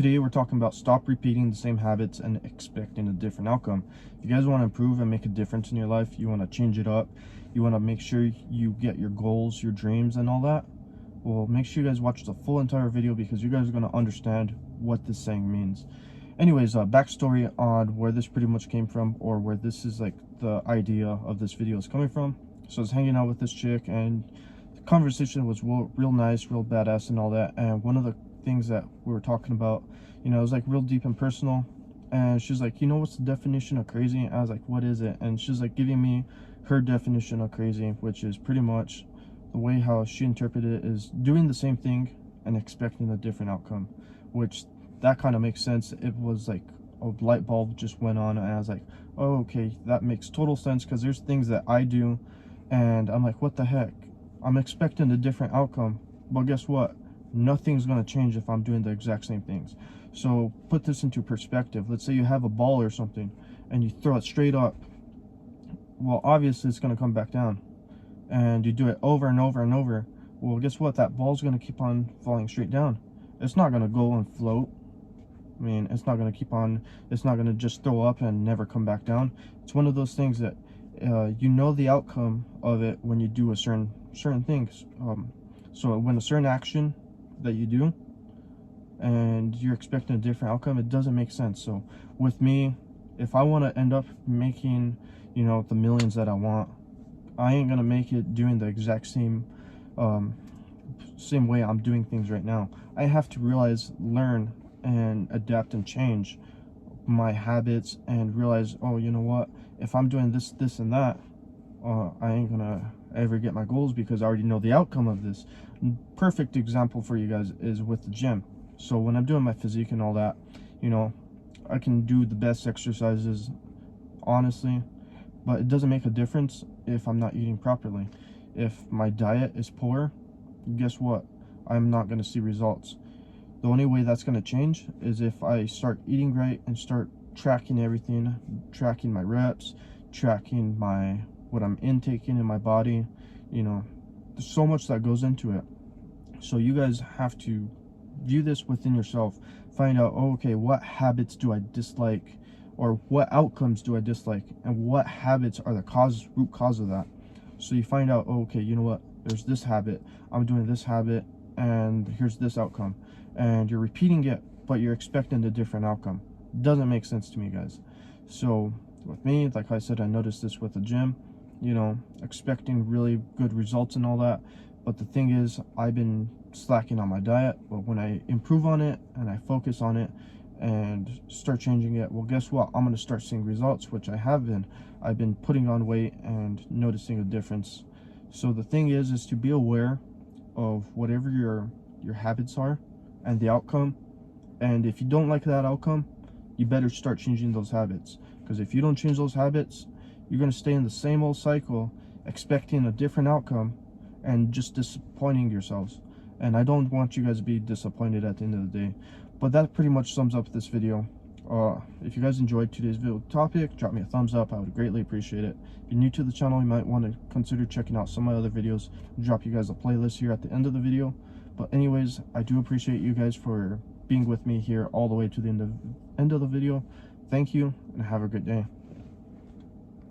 today we're talking about stop repeating the same habits and expecting a different outcome. If you guys want to improve and make a difference in your life, you want to change it up, you want to make sure you get your goals, your dreams, and all that, well, make sure you guys watch the full entire video because you guys are going to understand what this saying means. Anyways, backstory on where this pretty much came from, or where this is like the idea of this video is coming from. So I was hanging out with this chick and the conversation was real nice, real badass and all that. And one of the things that we were talking about, you know, it was like real deep and personal. And she's like, you know, what's the definition of crazy? And I was like, what is it? And she's like giving me her definition of crazy, which is pretty much the way how she interpreted it is doing the same thing and expecting a different outcome, which that kind of makes sense. It was like a light bulb just went on and I was like, oh, okay, that makes total sense, because there's things that I do and I'm like, what the heck, I'm expecting a different outcome, but guess what, nothing's going to change if I'm doing the exact same things. So put this into perspective. Let's say you have a ball or something and you throw it straight up. Well, obviously it's going to come back down, and you do it over and over and over. Well, guess what, that ball's going to keep on falling straight down. It's not going to go and float. I mean, it's not going to keep on, it's not going to just throw up and never come back down. It's one of those things that you know the outcome of it when you do a certain things. So when a certain action that you do and you're expecting a different outcome, it doesn't make sense. So with me, if I want to end up making, you know, the millions that I want, I ain't going to make it doing the exact same way I'm doing things right now. I have to realize, learn, and adapt and change my habits and realize, oh, you know what, if I'm doing this, and that, I ain't gonna ever get my goals because I already know the outcome of this. Perfect example for you guys is with the gym. So when I'm doing my physique and all that, you know, I can do the best exercises, honestly, but it doesn't make a difference if I'm not eating properly. If my diet is poor, guess what, I'm not going to see results. The only way that's going to change is if I start eating right and start tracking everything, tracking my reps, tracking what I'm intaking in my body. You know, there's so much that goes into it. So you guys have to view this within yourself. Find out, oh, okay, what habits do I dislike, or what outcomes do I dislike, and what habits are the root cause of that. So you find out, oh, okay, you know what, there's this habit, I'm doing this habit, and here's this outcome, and you're repeating it but you're expecting a different outcome. Doesn't make sense to me, guys. So with me, like I said, I noticed this with the gym, you know, expecting really good results and all that, but the thing is, I've been slacking on my diet. But when I improve on it and I focus on it and start changing it, well, guess what, I'm going to start seeing results, which I have been. I've been putting on weight and noticing a difference. So the thing is to be aware of whatever your habits are and the outcome. And if you don't like that outcome, you better start changing those habits, because if you don't change those habits, you're going to stay in the same old cycle expecting a different outcome and just disappointing yourselves. And I don't want you guys to be disappointed at the end of the day. But that pretty much sums up this video. If you guys enjoyed today's video topic, drop me a thumbs up. I would greatly appreciate it. If you're new to the channel, you might want to consider checking out some of my other videos. I'll drop you guys a playlist here at the end of the video. But anyways, I do appreciate you guys for being with me here all the way to the end of the video. Thank you, and have a good day.